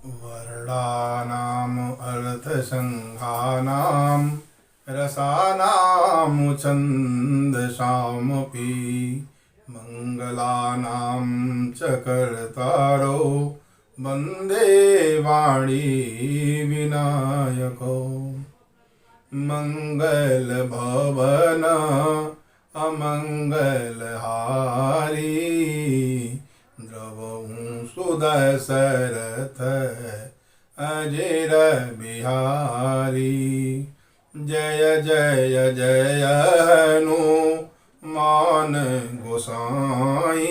वर्णानाम् अर्थसङ्घानां रसानां छन्दसामपि मङ्गलानां च कर्तारो वन्दे वाणी विनायको मङ्गलभवन अमङ्गलहारी द्रवहूँ सुदशरथ अजिर बिहारी जय जय जय हनुमान गोसाई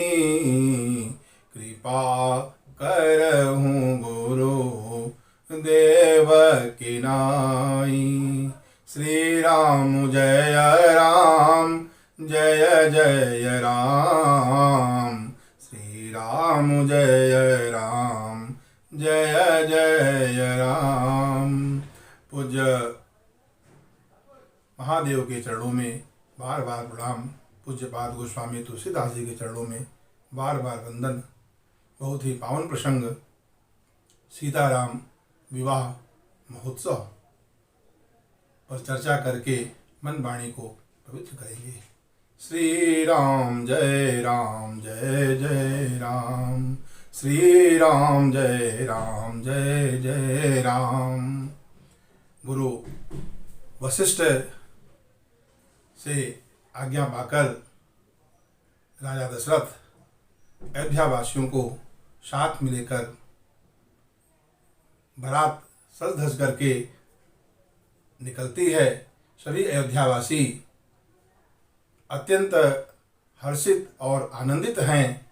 कृपा करहूँ गुरु देव की नाई। श्री राम जय राम जय जय राम श्री राम जय राम जय जय राम। पूज्य महादेव के चरणों में बार बार प्रणाम। पूज्यपाद गोस्वामी तुलसीदास जी के चरणों में बार बार वंदन। बहुत ही पावन प्रसंग सीताराम विवाह महोत्सव पर चर्चा करके मन वाणी को पवित्र करेंगे। श्री राम जय जय राम श्री राम जय जय राम। गुरु वशिष्ठ से आज्ञा पाकर राजा दशरथ अयोध्या वासियों को साथ में लेकर बारात सज धज करके निकलती है। सभी अयोध्यावासी अत्यंत हर्षित और आनंदित हैं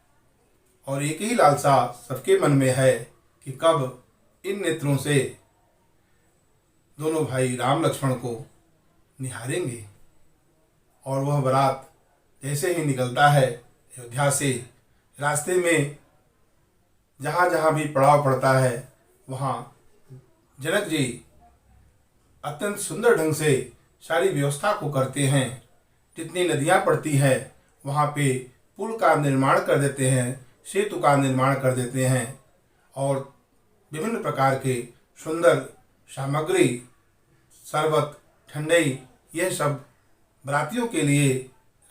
और एक ही लालसा सबके मन में है कि कब इन नेत्रों से दोनों भाई राम लक्ष्मण को निहारेंगे। और वह बारात जैसे ही निकलता है अयोध्या से, रास्ते में जहाँ जहाँ भी पड़ाव पड़ता है वहाँ जनक जी अत्यंत सुंदर ढंग से सारी व्यवस्था को करते हैं। जितनी नदियाँ पड़ती हैं वहाँ पे पुल का निर्माण कर देते हैं, सेतु का निर्माण कर देते हैं और विभिन्न प्रकार के सुंदर सामग्री, शरबत, ठंडई, यह सब बरातियों के लिए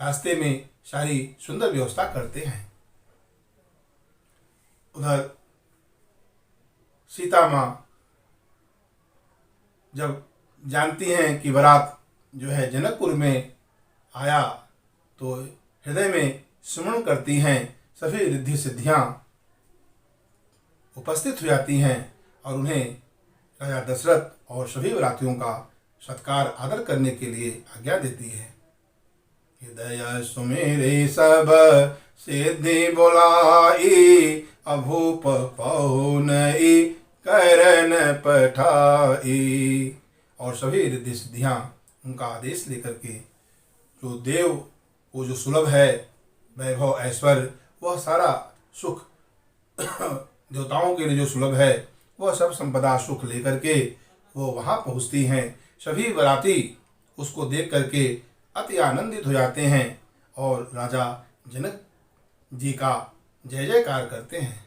रास्ते में सारी सुंदर व्यवस्था करते हैं। उधर सीता माँ जब जानती हैं कि बारात जो है जनकपुर में आया तो हृदय में स्मरण करती हैं। सभी रिद्धि सिद्धियाँ उपस्थित हो जाती हैं और उन्हें राजा दशरथ और सभी बरातियों का सत्कार आदर करने के लिए आज्ञा देती है। हृदय सुमेरे सब सिद्धि बुलाई अभूप पहुनई करन पठाई। और सभी रिद्धि सिद्धियाँ उनका आदेश लेकर के जो देव वो जो सुलभ है वैभव ऐश्वर्य वह सारा सुख देवताओं के लिए जो सुलभ है वह सब संपदा सुख लेकर के वो वहाँ पहुँचती हैं। सभी बराती उसको देख करके अति आनंदित हो जाते हैं और राजा जनक जी का जय जयकार करते हैं।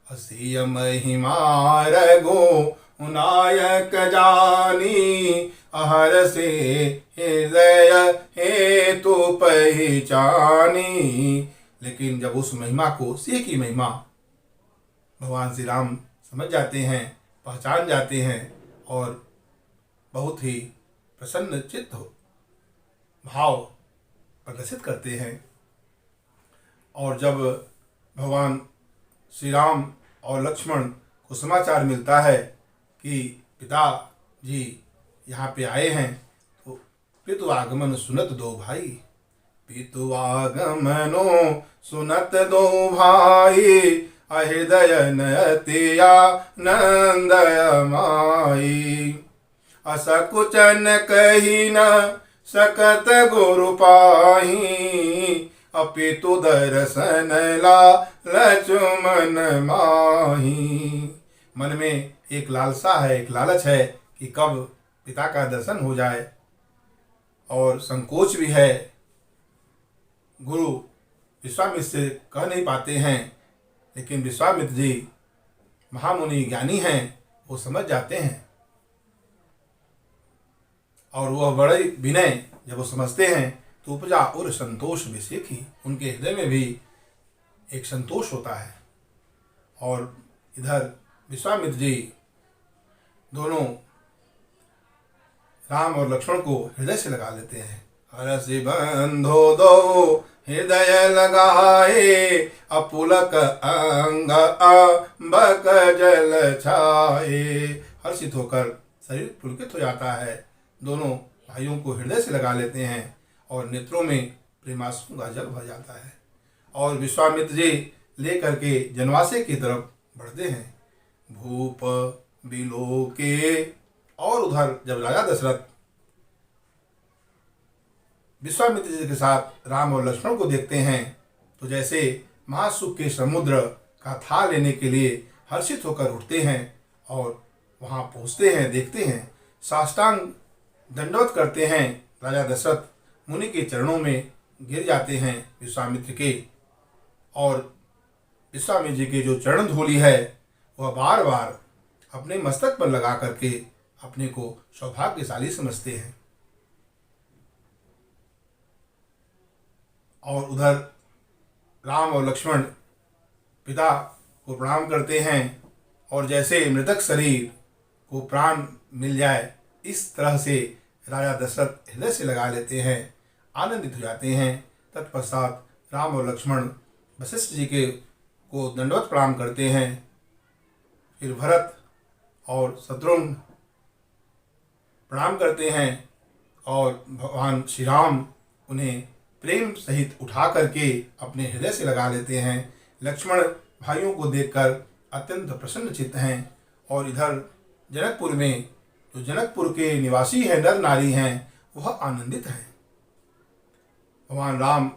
असीय महिमा रघु नायक जानी अहर से हृदय हेतु पहचानी। लेकिन जब उस महिमा को, सी की महिमा भगवान श्री राम समझ जाते हैं, पहचान जाते हैं और बहुत ही प्रसन्न चित्त भाव प्रदर्शित करते हैं। और जब भगवान श्री राम और लक्ष्मण को समाचार मिलता है कि पिता जी यहाँ पे आए हैं तो पितु आगमन सुनत दो भाई। पितु आगमनो सुनत दो भाई अहृदय नतिया नंदय माई। असकुचन कही न सकत गुरु पाही अपितु दर्शन ला लक्ष्मण माही। मन में एक लालसा है, एक लालच है कि कब पिता का दर्शन हो जाए और संकोच भी है। गुरु विश्वामित्र से कह नहीं पाते हैं, लेकिन विश्वामित्र जी महामुनि ज्ञानी हैं वो समझ जाते हैं, और वह बड़े विनय जब वो समझते हैं तो उपजा उर संतोष विषेखी, उनके हृदय में भी एक संतोष होता है। और इधर विश्वामित्र जी दोनों राम और लक्ष्मण को हृदय से लगा लेते हैं। हरसि बंधो दो हृदय लगाए, अपुलक अंग अम्बक जल छाए। हर्षित होकर शरीर पुलकित हो जाता है। दोनों भाइयों को हृदय से लगा लेते हैं और नेत्रों में प्रेमाश्रु का जल भर जाता है। और विश्वामित्र जी लेकर के जनवासे की तरफ बढ़ते हैं। भूप बिलोके, और उधर जब राजा दशरथ विश्वामित्र जी के साथ राम और लक्ष्मण को देखते हैं तो जैसे महासुख के समुद्र का था लेने के लिए हर्षित होकर उठते हैं और वहाँ पहुँचते हैं, देखते हैं, साष्टांग दंडवत करते हैं। राजा दशरथ मुनि के चरणों में गिर जाते हैं विश्वामित्र के, और विश्वामित्र जी के जो चरण धूलि है वह बार बार अपने मस्तक पर लगा करके अपने को सौभाग्यशाली समझते हैं। और उधर राम और लक्ष्मण पिता को प्रणाम करते हैं, और जैसे मृतक शरीर को प्राण मिल जाए इस तरह से राजा दशरथ हृदय से लगा लेते हैं, आनंदित हो जाते हैं। तत्पश्चात राम और लक्ष्मण वशिष्ठ जी के को दंडवत प्रणाम करते हैं। फिर भरत और शत्रुघ्न प्रणाम करते हैं और भगवान श्री राम उन्हें प्रेम सहित उठा करके अपने हृदय से लगा लेते हैं। लक्ष्मण भाइयों को देखकर अत्यंत प्रसन्नचित्त हैं। और इधर जनकपुर में जो जनकपुर के निवासी हैं, नर नारी हैं, वह आनंदित हैं। भगवान राम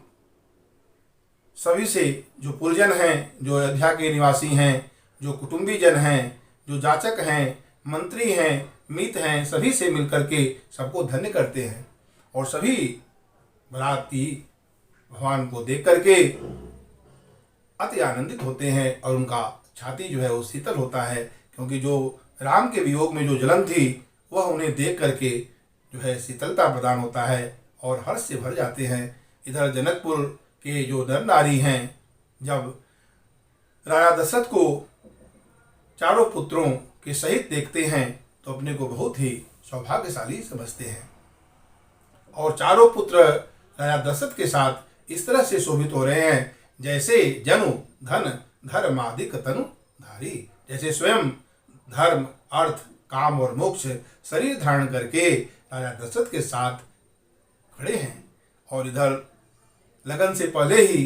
सभी से जो पुरजन हैं, जो अयोध्या के निवासी हैं, जो कुटुंबी जन हैं, जो जाचक हैं, मंत्री हैं, मित हैं, सभी से मिलकर के सबको धन्य करते हैं। और सभी बराती भगवान को देख करके अति आनंदित होते हैं और उनका छाती जो है वो शीतल होता है, क्योंकि जो राम के वियोग में जो जलन थी वह उन्हें देख करके जो है शीतलता प्रदान होता है और हर्ष से भर जाते हैं। इधर जनकपुर के जो नर नारी हैं, जब राजा दशरथ को चारों पुत्रों के सहित देखते हैं तो अपने को बहुत ही सौभाग्यशाली समझते हैं। और चारों पुत्र राजा दशरथ के साथ इस तरह से शोभित हो रहे हैं जैसे जनु धन धर्मादिक तनु धारी, जैसे स्वयं धर्म अर्थ काम और मोक्ष शरीर धारण करके राजा दशरथ के साथ खड़े हैं। और इधर लगन से पहले ही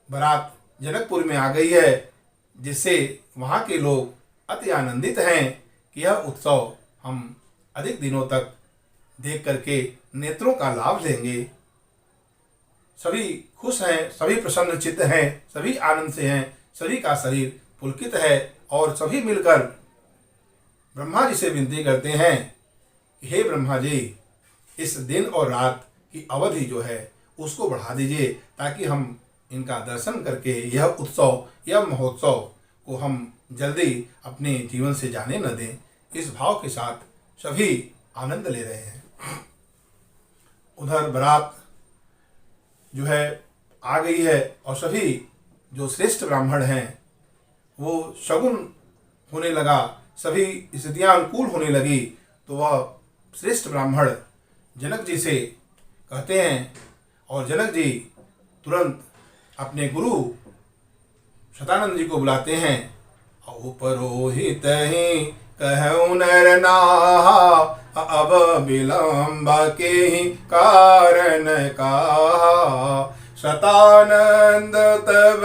बारात जनकपुर में आ गई है, जिससे वहाँ के लोग अति आनंदित हैं कि यह उत्सव हम अधिक दिनों तक देख करके नेत्रों का लाभ लेंगे। सभी खुश हैं, सभी प्रसन्नचित्त हैं, सभी आनंद से हैं, सभी का शरीर पुलकित है। और सभी मिलकर ब्रह्मा जी से विनती करते हैं कि हे ब्रह्मा जी, इस दिन और रात की अवधि जो है उसको बढ़ा दीजिए, ताकि हम इनका दर्शन करके यह उत्सव, यह महोत्सव को हम जल्दी अपने जीवन से जाने न दें। इस भाव के साथ सभी आनंद ले रहे हैं। उधर बारात जो है आ गई है और सभी जो श्रेष्ठ ब्राह्मण हैं वो शगुन होने लगा, सभी स्थितियाँ अनुकूल होने लगी। तो वह श्रेष्ठ ब्राह्मण जनक जी से कहते हैं और जनक जी तुरंत अपने गुरु शतानंद जी को बुलाते हैं। औपरोहित ही कहूँ नर नाहा, अब विलंब के ही कारण कहा। शतानंद तब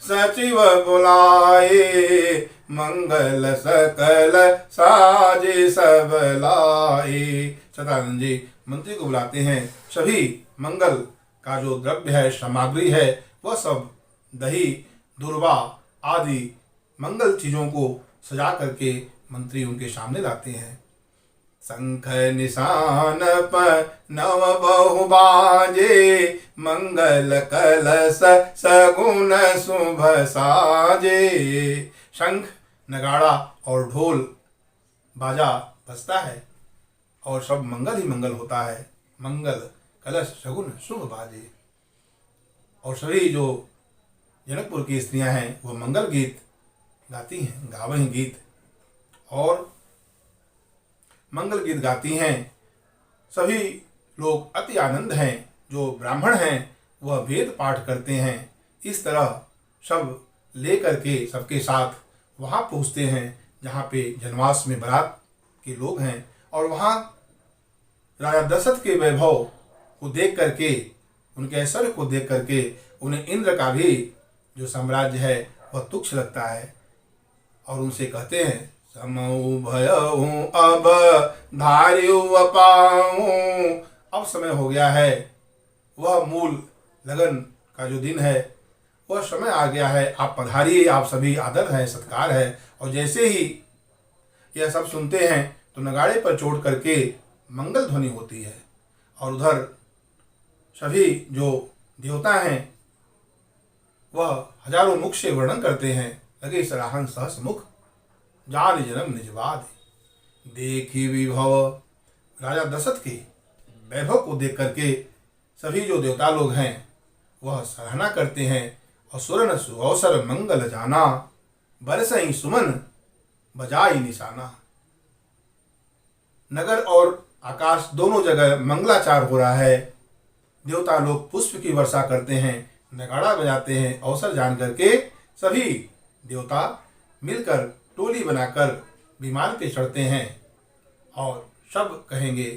सचिव बुलाए, मंगल सकल साजे सब लाए। शतानंद जी मंत्री को बुलाते हैं। सभी मंगल का जो द्रव्य है, सामग्री है, वह सब दही दुर्वा आदि मंगल चीजों को सजा करके मंत्री उनके सामने लाते हैं। शंख निशान पर नव बहु बाजे, मंगल कलश सगुन शुभ साजे। शंख नगाड़ा और ढोल बाजा बजता है और सब मंगल ही मंगल होता है। मंगल कलश शगुन शुभ बाजे। और सभी जो जनकपुर की स्त्रियां हैं वह मंगल गीत गाती हैं, गावहीं गीत और मंगल गीत गाती हैं। सभी लोग अति आनंद हैं। जो ब्राह्मण हैं वह वेद पाठ करते हैं। इस तरह सब लेकर के सबके साथ वहाँ पहुँचते हैं जहाँ पे जनवास में बारात के लोग हैं। और वहाँ राजा दशरथ के वैभव को देख करके, उनके ऐश्वर्य को देख करके उन्हें इंद्र का भी जो साम्राज्य है वह तुच्छ लगता है। और उनसे कहते हैं समऊ भयऊ अब धार्यु अपाऊं। अब समय हो गया है, वह मूल लगन का जो दिन है वह समय आ गया है। आप पधारिए, आप सभी आदर है, सत्कार है। और जैसे ही यह सब सुनते हैं तो नगाड़े पर चोट करके मंगल ध्वनि होती है। और उधर सभी जो देवता हैं वह हजारों मुख से वर्णन करते हैं। लगे सराहन सहस मुख जान जन्म निजवाद। देखी विभव, राजा दशरथ के वैभव को देख करके सभी जो देवता लोग हैं वह सराहना करते हैं। और सुरन सुअवसर मंगल जाना, बरसई सुमन बजाई निशाना। नगर और आकाश दोनों जगह मंगलाचार हो रहा है। देवता लोग पुष्प की वर्षा करते हैं, नगाड़ा बजाते हैं। अवसर जान करके सभी देवता मिलकर टोली बनाकर विमान पे चढ़ते हैं और सब कहेंगे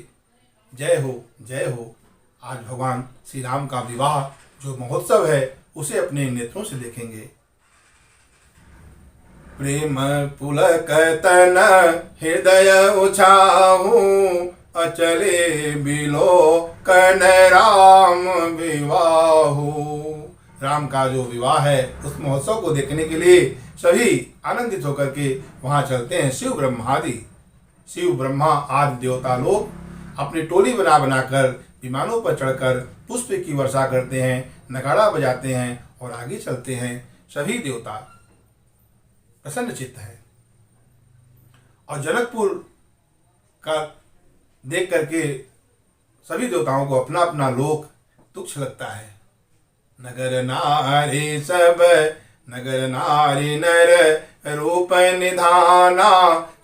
जय हो जय हो। आज भगवान श्री राम का विवाह जो महोत्सव है उसे अपने नेत्रों से देखेंगे। प्रेम पुलक तन हृदय उछाहू, अचले बिलो कन राम विवाहू। राम का जो विवाह है उस महोत्सव को देखने के लिए सभी आनंदित होकर के वहां चलते हैं। शिव ब्रह्मा आदि देवता लोग अपनी टोली बनाकर विमानों पर चढ़कर पुष्प की वर्षा करते हैं, नगाड़ा बजाते हैं और आगे चलते हैं। सभी देवता प्रसन्न चित्त है। और जनकपुर का देख करके सभी देवताओं को अपना अपना लोक तुच्छ लगता है। नगर नारी सब, नगर नारी नर रूप निधाना,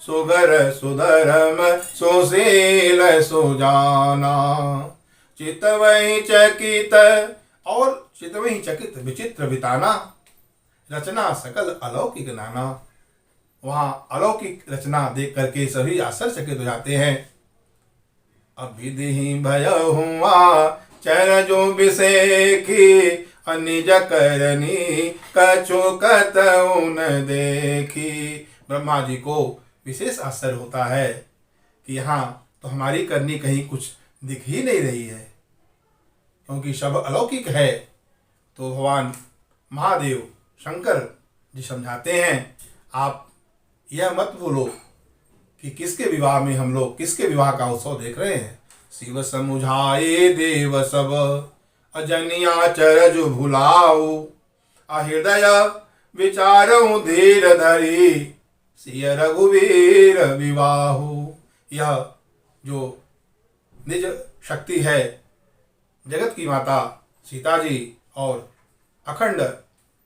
सुगर सुधर्म सुशील सुजाना। चितवही चकित, और चितवही चकित विचित्र बिताना, रचना सकल अलौकिक नाना। वहाँ अलौकिक रचना देख करके सभी आश्चर्यचकित हो जाते हैं। अब विधि भय हुआ चर जो विषेखी, निज करनी कछु कतउन देखी। ब्रह्मा जी को विशेष आश्चर्य होता है कि यहाँ तो हमारी करनी कहीं कुछ दिख ही नहीं रही है, क्योंकि सब अलौकिक है। तो भगवान महादेव शंकर जी समझाते हैं आप यह मत बोलो कि किसके विवाह में हम लोग किसके विवाह का उत्सव देख रहे हैं। शिव समुझाए देव सब, अजनिया चरज भुलाऊ। अहृदय विचारऊ धीर धरी, सिय रघुवीर विवाहु। यह जो निज शक्ति है, जगत की माता सीता जी और अखंड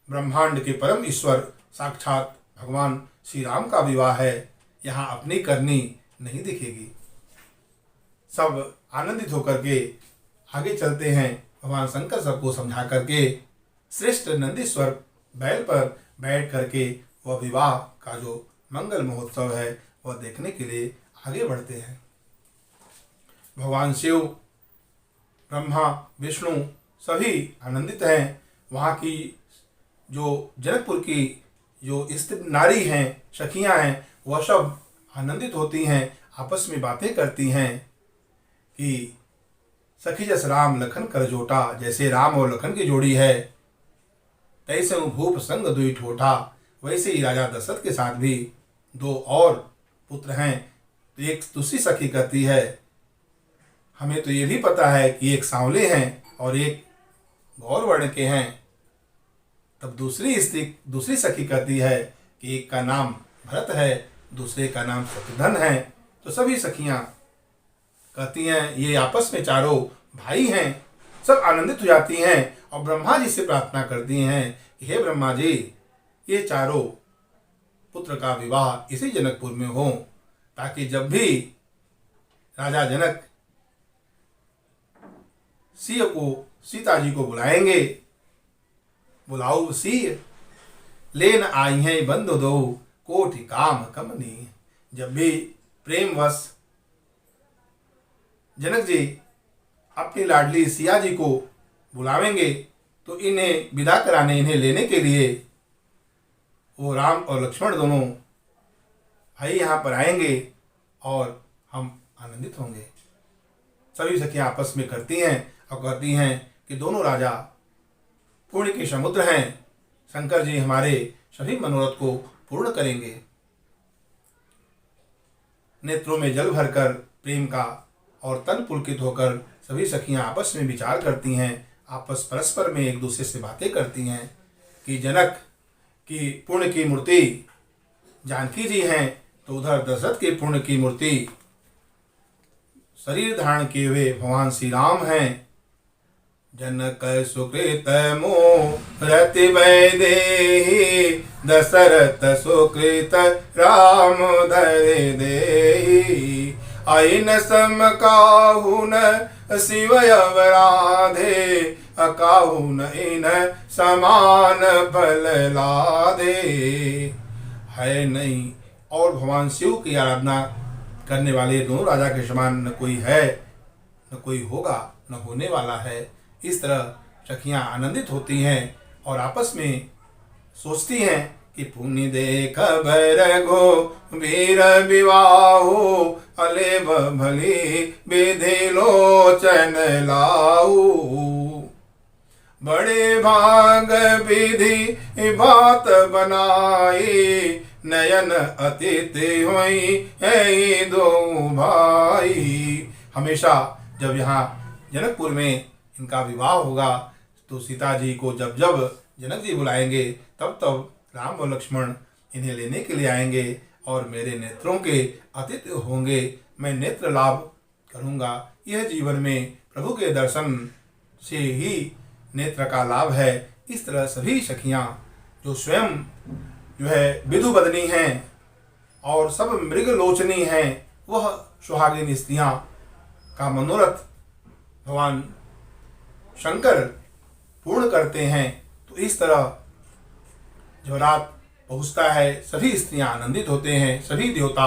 ब्रह्मांड के परम ईश्वर साक्षात भगवान श्री राम का विवाह है। यहाँ अपनी करनी नहीं दिखेगी। सब आनंदित होकर के आगे चलते हैं। भगवान शंकर सबको समझा करके श्रेष्ठ नंदीश्वर बैल पर बैठ करके वह विवाह का जो मंगल महोत्सव है वह देखने के लिए आगे बढ़ते हैं। भगवान शिव, ब्रह्मा, विष्णु सभी आनंदित हैं। वहाँ की जो जनकपुर की जो स्त्री नारी हैं, सखियाँ हैं, वह सब आनंदित होती हैं, आपस में बातें करती हैं कि सखी जस राम लखन कर जोटा। जैसे राम और लखन की जोड़ी है, तैसे भूप संग दुई ठोठा। वैसे ही राजा दशरथ के साथ भी दो और पुत्र हैं। तो एक दूसरी सखी कहती है हमें तो ये भी पता है कि एक सांवले हैं और एक गौर वर्ण के हैं। तब दूसरी सखी कहती है कि एक का नाम भरत है, दूसरे का नाम शत्रुघ्न है। तो सभी सखियां कहती हैं, ये आपस में चारों भाई हैं। सब आनंदित हो जाती हैं और ब्रह्मा जी से प्रार्थना करती हैं कि हे ब्रह्मा जी, ये चारों पुत्र का विवाह इसी जनकपुर में हो, ताकि जब भी राजा जनक सिंह को, सीता जी को बुलाएंगे, बुलाऊ सिंह लेन आई हैं बंधु दो, कोटि काम कमनी। जब भी प्रेमवश जनक जी अपनी लाडली सिया जी को बुलावेंगे तो इन्हें विदा कराने, इन्हें लेने के लिए वो राम और लक्ष्मण दोनों भाई यहाँ पर आएंगे और हम आनंदित होंगे। सभी सखियां आपस में करती हैं और कहती हैं कि दोनों राजा पुण्य के समुद्र हैं, शंकर जी हमारे सभी मनोरथ को पूर्ण करेंगे। नेत्रों में जल भरकर प्रेम का और तन पुलकित होकर सभी सखियां आपस में विचार करती हैं, आपस परस्पर में एक दूसरे से बातें करती हैं कि जनक की पुण्य की मूर्ति जानकी जी हैं, तो उधर दशरथ के पुण्य की मूर्ति शरीर धारण किए हुए भगवान श्री राम हैं। जनक सुकृत मोरति वैदेही, दशरथ सुकृत राम धरे देही। आइन सम काहुन शिव अवराधे, अकाहुन इन समान फल लादे। है नहीं और भगवान शिव की आराधना करने वाले दोनों राजा के समान न कोई है, न कोई होगा, न होने वाला है। इस तरह सखियां आनंदित होती हैं और आपस में सोचती हैं कि पुण्य देख भर गो वीर विवाहो, अलेब भली विधि लोचन लाऊ। बड़े भाग विधि बात बनाई, नयन अतिथि हुई है दो भाई। हमेशा जब यहाँ जनकपुर में इनका विवाह होगा तो सीता जी को जब जब जनक जी बुलाएंगे तब तब राम और लक्ष्मण इन्हें लेने के लिए आएंगे और मेरे नेत्रों के अतिथि होंगे। मैं नेत्र लाभ करूँगा। यह जीवन में प्रभु के दर्शन से ही नेत्र का लाभ है। इस तरह सभी सखियाँ जो स्वयं जो है विधु बदनी हैं और सब मृग लोचनी हैं, वह सुहागिन स्त्रियाँ का मनोरथ भगवान शंकर पूर्ण करते हैं। तो इस तरह जो रात पहुँचता है सभी स्त्रियां आनंदित होते हैं, सभी देवता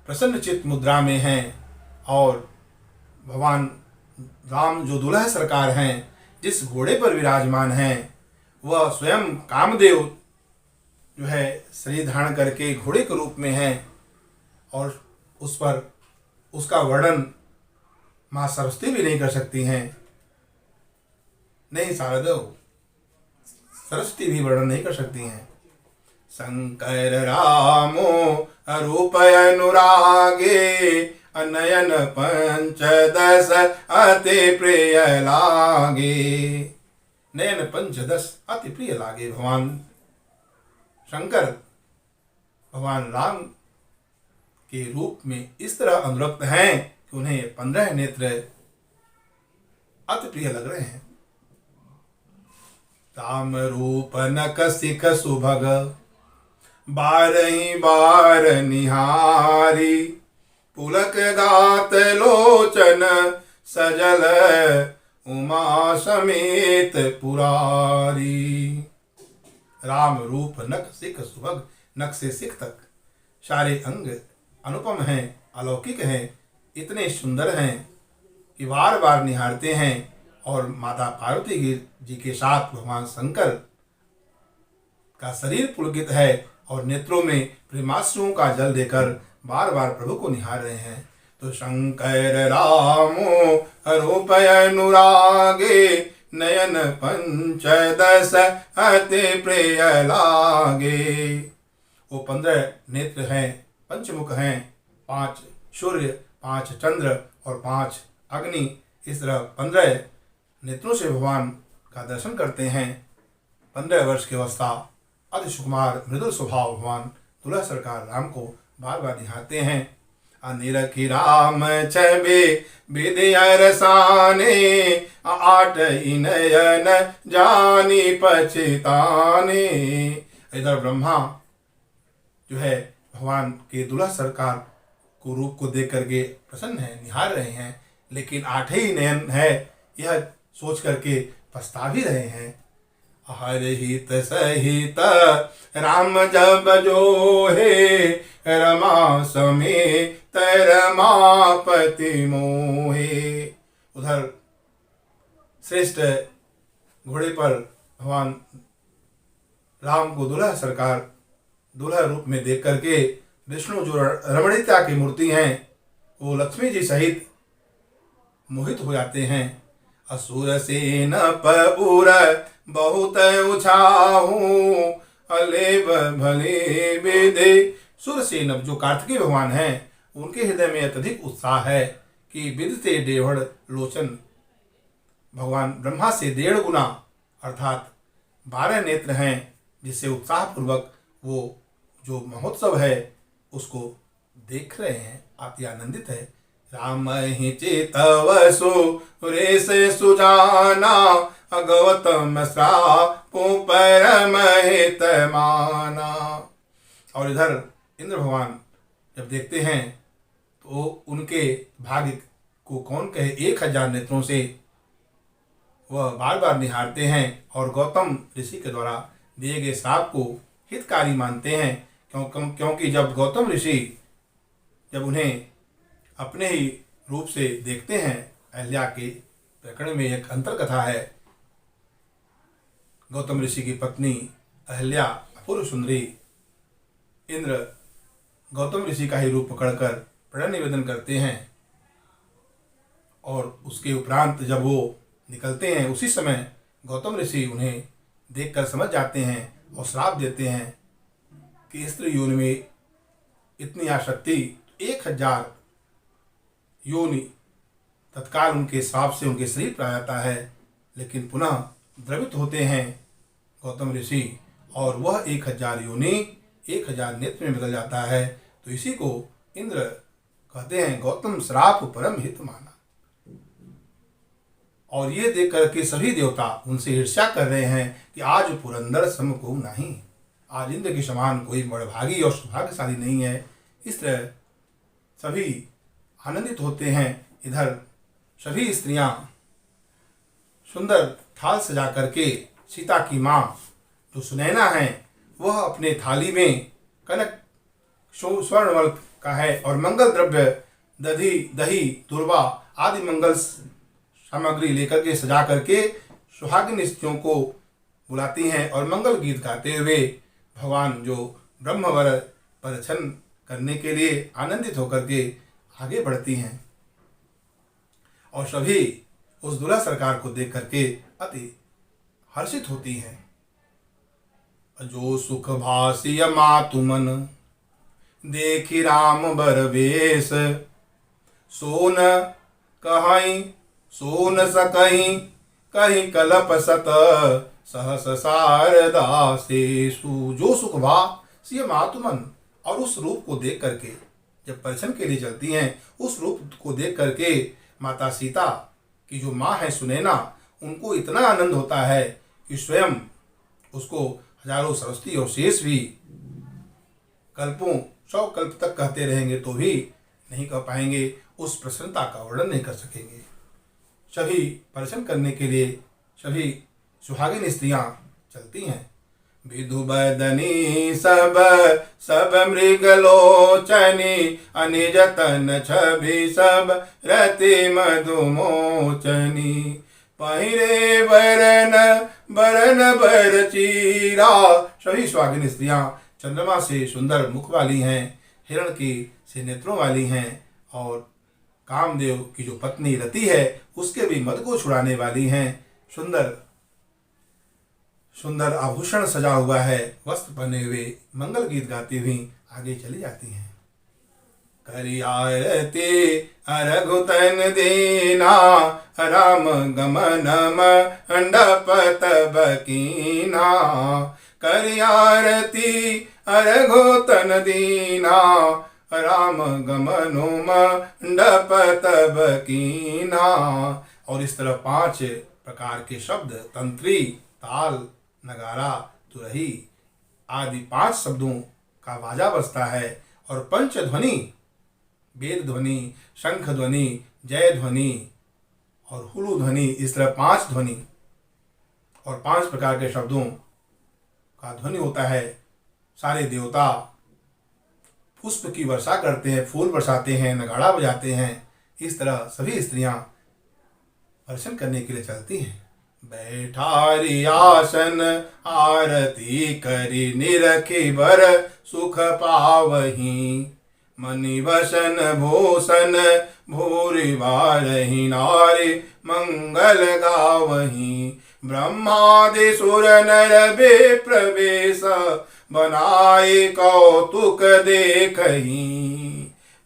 प्रसन्न चित्त मुद्रा में हैं और भगवान राम जो दुल्हा सरकार हैं, जिस घोड़े पर विराजमान हैं, वह स्वयं कामदेव जो है शरीर धारण करके घोड़े के रूप में हैं और उस पर उसका वर्णन माँ सरस्वती भी नहीं कर सकती हैं। नहीं शारदो, सरस्वती भी वर्णन नहीं कर सकती हैं। शंकर रामो रूप अनुरागे, अनयन पंचदश अति प्रिय लागे। नयन पंचदश अति प्रिय लागे। भगवान शंकर भगवान राम के रूप में इस तरह अनुरक्त हैं कि उन्हें 15 नेत्र अति प्रिय लग रहे हैं। राम रूप नक सिख सुभग, बारही बार निहारी। पुलक गात लोचन सजल, उमा समेत पुरारी। राम रूप नक सिख सुभग, नक से सिख तक सारे अंग अनुपम हैं, अलौकिक हैं, इतने सुंदर हैं कि बार बार निहारते हैं। और माता पार्वती जी के साथ भगवान शंकर का शरीर पुलकित है और नेत्रों में प्रेमाश्रुओं का जल देकर बार बार प्रभु को निहार रहे हैं। तो शंकर रामो रूप अनुरागे, नयन पंचदश अति प्रिय लागे। वो 15 नेत्र हैं, पंचमुख हैं, 5 सूर्य, 5 चंद्र और 5 अग्नि। इस तरह 15 नेत्रों से भगवान का दर्शन करते हैं। 15 वर्ष की अवस्था अति सुकुमार मृदुल स्वभाव भगवान दुल्हा सरकार राम को बार बार निहारते हैं। अनिरखी राम छबे विद्या रसाने, आठ नयन जानी पछताने। इधर ब्रह्मा जो है भगवान के दुल्हा सरकार को रूप को देख करके प्रसन्न है, निहार रहे हैं, लेकिन आठ ही नयन है यह सोच करके पछता भी रहे हैं। हर हित सहित राम जब जो है, रमा समेत रमापति मोहे। उधर श्रेष्ठ घोड़े पर भगवान राम को दुल्हा सरकार दुल्हा रूप में देख करके विष्णु जो रमणीयता की मूर्ति हैं वो लक्ष्मी जी सहित मोहित हो जाते हैं। असुर सेन पुर बहुत उछाहू, अलेब भले विदे। सुरसेन जो कार्तिकेय भगवान हैं उनके हृदय में अत्यधिक उत्साह है कि विदते डेढ़ लोचन, भगवान ब्रह्मा से 1.5 गुना अर्थात 12 नेत्र हैं, जिससे उत्साह पूर्वक वो जो महोत्सव है उसको देख रहे हैं, अति आनंदित है। राम ही चेतवसु रेस सुजाना, गौतम श्रापो परम हित माना। और इधर इंद्र भगवान जब देखते हैं तो उनके भाग्य को कौन कहे, 1000 नेत्रों से वह बार बार निहारते हैं और गौतम ऋषि के द्वारा दिए गए श्राप को हितकारी मानते हैं। क्योंकि जब गौतम ऋषि जब उन्हें अपने ही रूप से देखते हैं, अहल्या के प्रकरण में एक अंतर कथा है। गौतम ऋषि की पत्नी अहल्या अपूर्व सुंदरी, इंद्र गौतम ऋषि का ही रूप पकड़कर प्रण निवेदन करते हैं और उसके उपरांत जब वो निकलते हैं उसी समय गौतम ऋषि उन्हें देखकर समझ जाते हैं और श्राप देते हैं कि स्त्री योनि में इतनी आसक्ति, 1000 योनि तत्काल उनके श्राप से उनके शरीर पर आ जाता है, लेकिन पुनः द्रवित होते हैं गौतम ऋषि और वह 1000 योनि 1000 नेत्र में बदल जाता है। तो इसी को इंद्र कहते हैं गौतम श्राप परम हित माना। और ये देख करके सभी देवता उनसे ईर्ष्या कर रहे हैं कि आज पुरंदर सम को नहीं, आज इंद्र के समान कोई बड़भागी और सौभाग्यशाली नहीं है। इस तरह सभी आनंदित होते हैं। इधर सभी स्त्रियां सुंदर थाल सजा करके सीता की माँ जो सुनैना है वह अपने थाली में कनक स्वर्णमल का है और मंगल द्रव्य दही दुर्वा आदि मंगल सामग्री लेकर के सजा करके सुहागिन स्त्रियों को बुलाती हैं और मंगल गीत गाते हुए भगवान जो ब्रह्मवर परिछन करने के लिए आनंदित होकर के आगे बढ़ती हैं और सभी उस दुल्हा सरकार को देख करके अति हर्षित होती हैं। जो सुख भासिय मातु मन, देखी राम बर वेश, सोन कहीं सोन सकहीं, कहीं कलप सत, सहस शारदा सेसु। जो सुख भासिय मातु मन, और उस रूप को देख करके जब परिछन के लिए चलती हैं, उस रूप को देख करके माता सीता की जो माँ है सुनैना, उनको इतना आनंद होता है कि स्वयं उसको हजारों सरस्वती और शेष भी कल्पों 100 कल्प तक कहते रहेंगे तो भी नहीं कह पाएंगे, उस प्रसन्नता का वर्णन नहीं कर सकेंगे। सभी परिछन करने के लिए सभी सुहागिन स्त्रियां चलती हैं। विधु बदनी सब सब मृगलोचनी, अनिजतन छवि सब रति मधुमोचनी, पहिरे बरन बरन बर चीरा। सभी सुहागिन स्त्रियां चंद्रमा से सुंदर मुख वाली हैं, हिरण की से नेत्रों वाली हैं और कामदेव की जो पत्नी रति है उसके भी मद को छुड़ाने वाली हैं। सुंदर सुंदर आभूषण सजा हुआ है, वस्त्र पहने हुए मंगल गीत गाती हुई आगे चली जाती हैं। करी आरती रघुतन दीना, राम गमन मंडप तब कीना, कर आरती अर्घो तन दीना, राम गमनो मंडप तब कीना। और इस तरह 5 प्रकार के शब्द तंत्री, ताल, नगारा, तुरही आदि 5 शब्दों का बाजा बजता है। और पंच ध्वनि, वेद ध्वनि, शंख ध्वनि, जय ध्वनि और हुलु ध्वनि, इस तरह 5 ध्वनि और 5 प्रकार के शब्दों का ध्वनि होता है। सारे देवता पुष्प की वर्षा करते हैं, फूल बरसाते हैं, नगाड़ा बजाते हैं। इस तरह सभी स्त्रियां दर्शन करने के लिए चलती हैं। बैठारी आसन आरती करी निरखी बर सुख पावही, मनि वसन भूषण भूरि बारही, नारी मंगल गावही। ब्रह्मादि सुर नर बे प्रवेश, बनाए कौतुक देखही,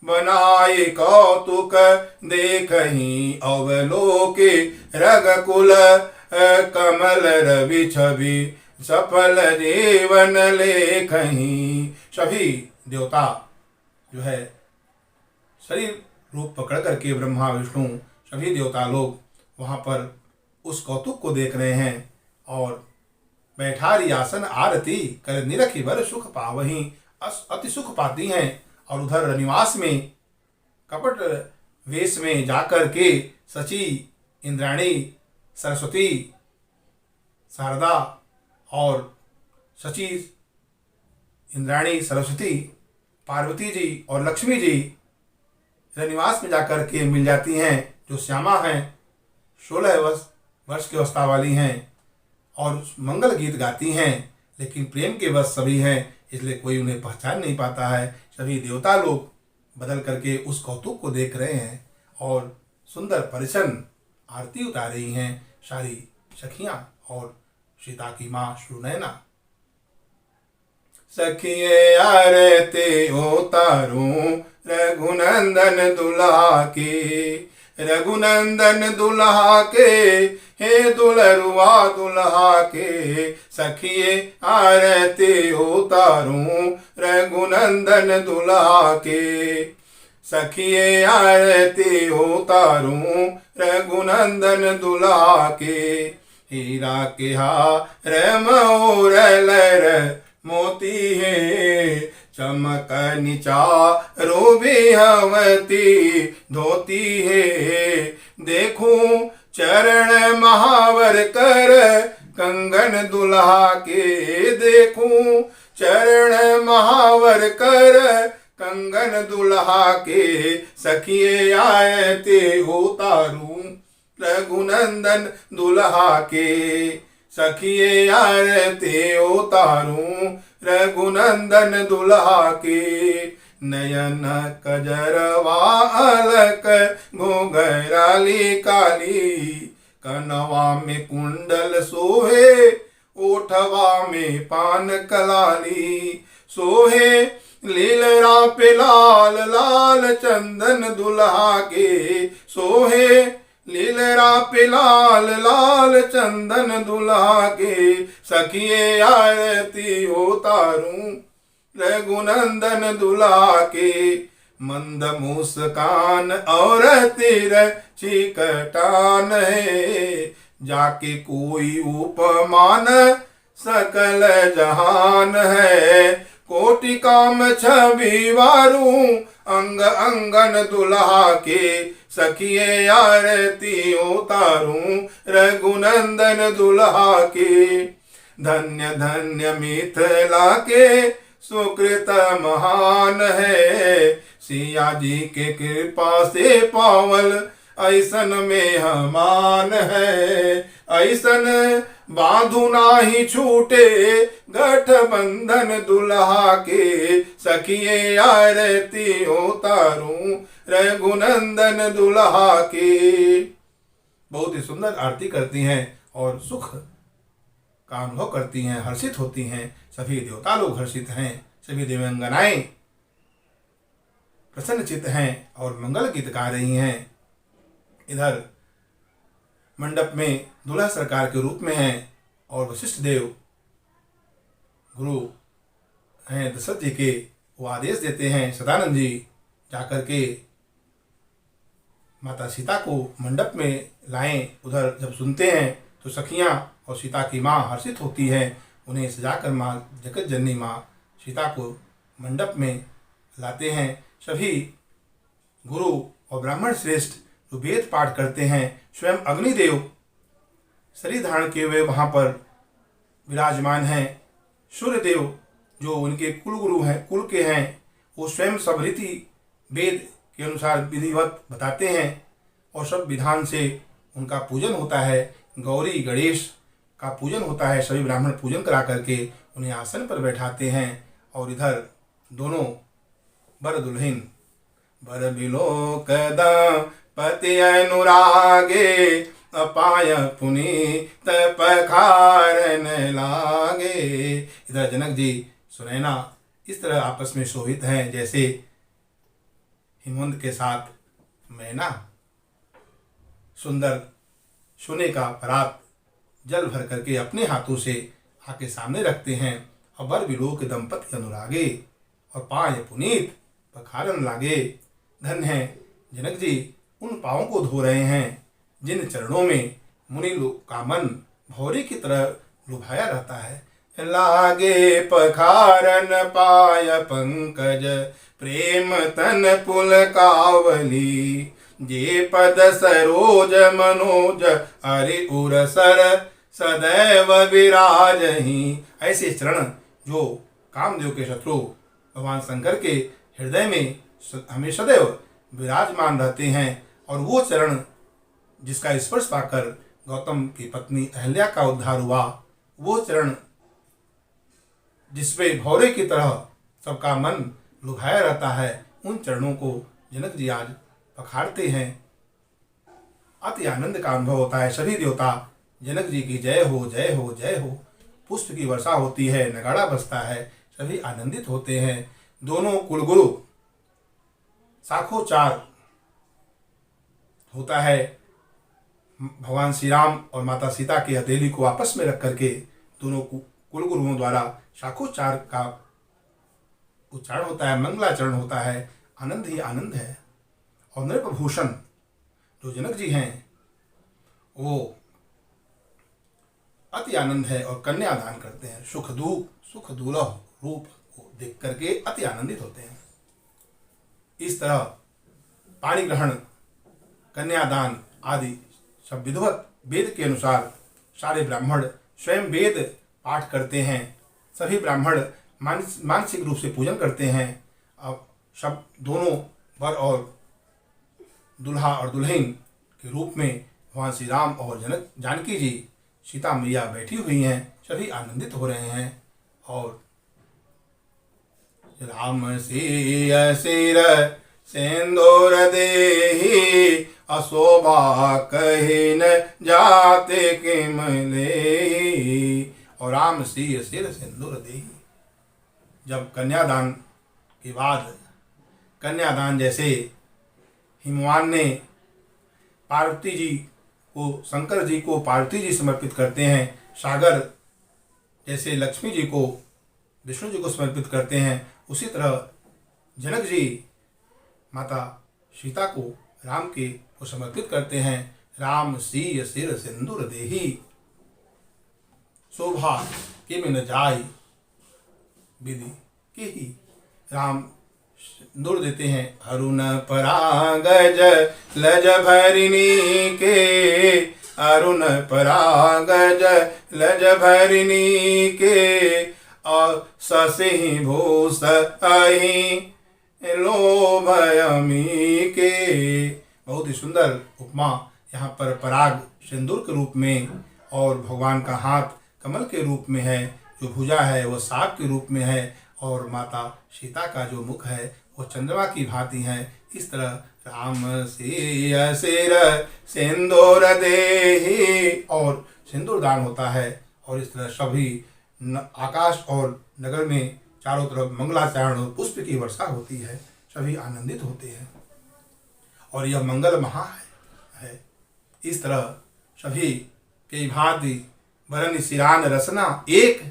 बनाए कौतुक देखही। अवलोके रघुकुल कमल रवि छवि, सफल जीवन लेखही। सभी देवता जो है शरीर रूप पकड़ करके ब्रह्मा विष्णु सभी देवता लोग वहाँ पर उस कौतुक को देख रहे हैं। और बैठारी आसन आरती कर निरखी बर सुख पावही, अति सुख पाती हैं। और उधर रनिवास में कपट वेश में जाकर के शची, इंद्राणी, सरस्वती, शारदा और शची, इंद्राणी, सरस्वती, पार्वती जी और लक्ष्मी जी रनिवास में जाकर के मिल जाती हैं, जो श्यामा हैं, 16 वर्ष की अवस्था वाली हैं और मंगल गीत गाती हैं। लेकिन प्रेम के वश सभी हैं, इसलिए कोई उन्हें पहचान नहीं पाता है। सभी देवता लोग बदल करके उस कौतुक को देख रहे हैं और सुंदर परिछन आरती उतार रही हैं सारी सखियां और सीता की माँ सुनैना। सखिए आरती उतारूं रघुनंदन दुल्हा की, रघुनंदन दुल्हा के, हे दुलरुआ दुल्हा के। सखिए आरती उतारूं रघुनंदन दुल्हा के, सखिए आरती उतारूं रघुनंदन दुल्हा के। हीरा के हार मोर मोती है, चमक निचारो बिहवती धोती है। देखूं चरण महावर कर कंगन दुल्हा के, देखूं चरण महावर कर कंगन दुल्हा के। सखिए आरती उतारूं रघुनंदन दुल्हा के, सखिए आरती उतारूं रघुनंदन दुल्हा के। नयन कजरवा अलक घुंघराली काली, कनवा में कुंडल सोहे ओठवा में पान कलाली। सोहे लीलरा पे लाल लाल चंदन दुल्हा के, सोहे लीलरा पे लाल लाल चंदन दुल्हा के। सखिए आरती उतारूं रघुनंदन दुल्हा के। मंद मुस्कान और तिरछी कटान है, जाके कोई उपमान सकल जहान है। कोटि काम छवि वारूं अंग अंगन दुल्हा के। सखिए आरती उतारूं रघुनंदन दुल्हा के। धन्य धन्य मिथिला के सुकृत महान है, सिया जी के कृपा से पावल ऐसन में हमान है। ऐसन बांधु नाही छूटे गठबंधन दुल्हा के। सखिए आरती उतारूं रघुनंदन दुल्हा के। बहुत ही सुंदर आरती करती हैं और सुख का अनुभव करती हैं, हर्षित होती हैं। सभी देवता लोग हर्षित हैं, सभी देवांगनाएं प्रसन्नचित्त हैं और मंगल गीत गा रही हैं। इधर मंडप में दूल्हा सरकार के रूप में हैं और वशिष्ठ देव गुरु हैं दशरथ जी के, वो आदेश देते हैं सदानंद जी जाकर के माता सीता को मंडप में लाएं। उधर जब सुनते हैं तो सखियां और सीता की माँ हर्षित होती हैं। उन्हें सजाकर माँ जगत जननी माँ सीता को मंडप में लाते हैं। सभी गुरु और ब्राह्मण श्रेष्ठ जो वेद पाठ करते हैं, स्वयं अग्निदेव शरीर धारण किए हुए वहाँ पर विराजमान हैं। सूर्यदेव जो उनके कुल गुरु हैं, कुल के हैं, वो स्वयं सब रीति वेद के अनुसार विधिवत बताते हैं और सब विधान से उनका पूजन होता है। गौरी गणेश का पूजन होता है। सभी ब्राह्मण पूजन करा करके उन्हें आसन पर बैठाते हैं और इधर दोनों वर दुल्हन वर बिलोक पति अनुरागे अपाय पुनीत पखारन लागे। इधर जनक जी सुनैना इस तरह आपस में शोभित हैं जैसे हिमवंत के साथ मैना सुंदर सोने का परात जल भर करके अपने हाथों से आके सामने रखते हैं। और वर बिलोक दंपति अनुरागे और पाय पुनीत पखारन लागे। धन है जनक जी उन पाँवों को धो रहे हैं जिन चरणों में मुनि लोग का मन भौरे की तरह लुभाया रहता है। लागे पखारन पाय पंकज प्रेम तन पुल कावली जे पद सरोज मनोज हरि उर सर सदैव विराजहि। ऐसे चरण जो कामदेव के शत्रु भगवान शंकर के हृदय में हमें सदैव विराजमान रहते हैं। और वो चरण जिसका स्पर्श पाकर गौतम की पत्नी अहल्या का उद्धार हुआ, वो चरण जिसपे भौरे की तरह सबका मन लुभाया रहता है, उन चरणों को जनक जी आज पखारते हैं। अति आनंद का अनुभव होता है। सभी देवता जनक जी की जय हो जय हो जय हो। पुष्प की वर्षा होती है, नगाड़ा बजता है, सभी आनंदित होते हैं। दोनों कुलगुरु साखोचार होता है। भगवान श्री राम और माता सीता की हथेली को आपस में रख करके दोनों कुलगुरुओं द्वारा शाखोच्चार का उच्चारण होता है, मंगलाचरण होता है। आनंद ही आनंद है। और नृपभूषण जो जनक जी हैं वो अति आनंद है और कन्यादान करते हैं। सुख दुलह रूप को देख करके अति आनंदित होते हैं। इस तरह पाणी ग्रहण, कन्यादान आदि सब विधिवत वेद के अनुसार सारे ब्राह्मण स्वयं वेद पाठ करते हैं। सभी ब्राह्मण मानसिक रूप से पूजन करते हैं। अब सब दोनों वर और दुल्हा और दुल्हन के रूप में भगवान श्री राम और जानकी जी सीता मैया बैठी हुई हैं। सभी आनंदित हो रहे हैं। और राम सिय सिर सिंदूर देहि अशोभा कहि न जाते किम लेहि। और राम सिय सिर सिंदूर देहि, जब कन्यादान के बाद कन्यादान जैसे हिमवान ने पार्वती जी को, शंकर जी को पार्वती जी समर्पित करते हैं, सागर जैसे लक्ष्मी जी को विष्णु जी को समर्पित करते हैं, उसी तरह जनक जी माता सीता को राम के को समर्पित करते हैं। राम सिय सिर सिंदूर देहि शोभा किम न जाय विधि के ही। राम सिंदूर देते हैं। अरुण परागज लज भरिणी के, अरुण परागज लज भरिणी के ससिहि भूष अहि लोभयमी के। बहुत ही सुंदर उपमा यहाँ पर पराग सिंदूर के रूप में और भगवान का हाथ कमल के रूप में है, जो भुजा है वो सांप के रूप में है, और माता सीता का जो मुख है वो चंद्रमा की भांति है। इस तरह राम सिय सिर सिंदूर देहि, और सिंदूर दान होता है। और इस तरह सभी आकाश और नगर में चारों तरफ मंगलाचरण और पुष्प की वर्षा होती है। सभी आनंदित होते हैं और यह मंगल महा है। इस तरह सभी कई भांति वरन सिरान रसना, एक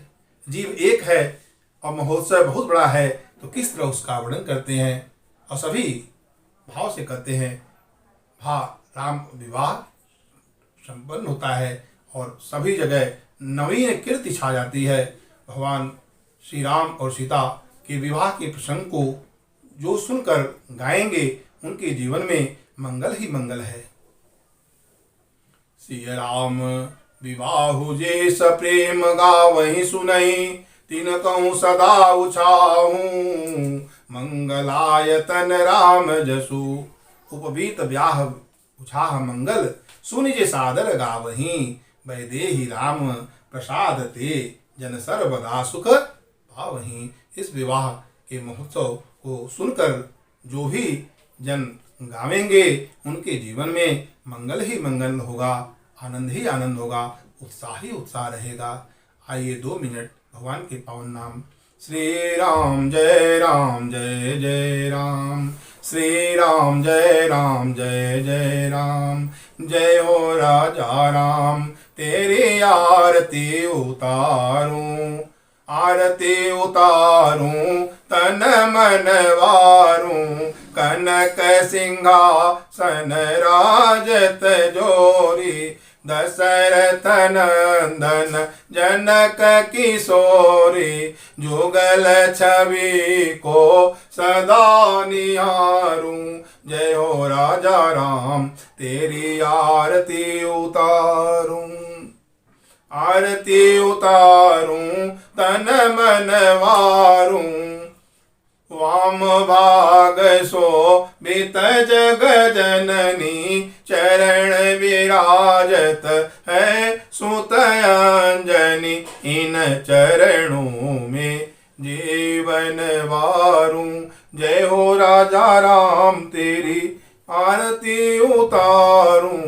जीव एक है और महोत्सव बहुत बड़ा है तो किस तरह उसका वर्णन करते हैं और सभी भाव से करते हैं। राम विवाह संपन्न होता है और सभी जगह नवीन कीर्ति छा जाती है। भगवान श्री राम और सीता के विवाह के प्रसंग को जो सुनकर गाएंगे उनके जीवन में मंगल ही मंगल है। सिय राम विवाहु जे सप्रेम गावहि सुनहि, तिन कहूँ सदा उछाहूँ मंगलायतन राम जसु। उपवीत ब्याह उछाह मंगल, सुनि जे सादर गावहि, वैदेही राम प्रसाद ते जन सर्वदा सुख पावहि। इस विवाह के महोत्सव को सुनकर जो भी जन गावेंगे उनके जीवन में मंगल ही मंगल होगा, आनंद ही आनंद होगा, उत्साह ही उत्साह रहेगा। आइए 2 मिनट भगवान के पावन नाम श्री राम जय जय राम, श्री राम जय जय राम। जय हो राजा राम तेरी आरती उतारूं, आरती उतारूं तन मन वारूं, कनक सिंहासन राजत जोरी, दशरथ नंदन जनक किशोरी, जुगल छवि को सदा निहारूं। जय हो राजा राम तेरी आरती उतारूं, आरती उतारूं तन मन वारूं, वाम भाग शोभित जग जननी, चरण विराजत है सुत अंजनी, इन चरणों में जीवन वारूं। जय हो राजा राम तेरी आरती उतारूं,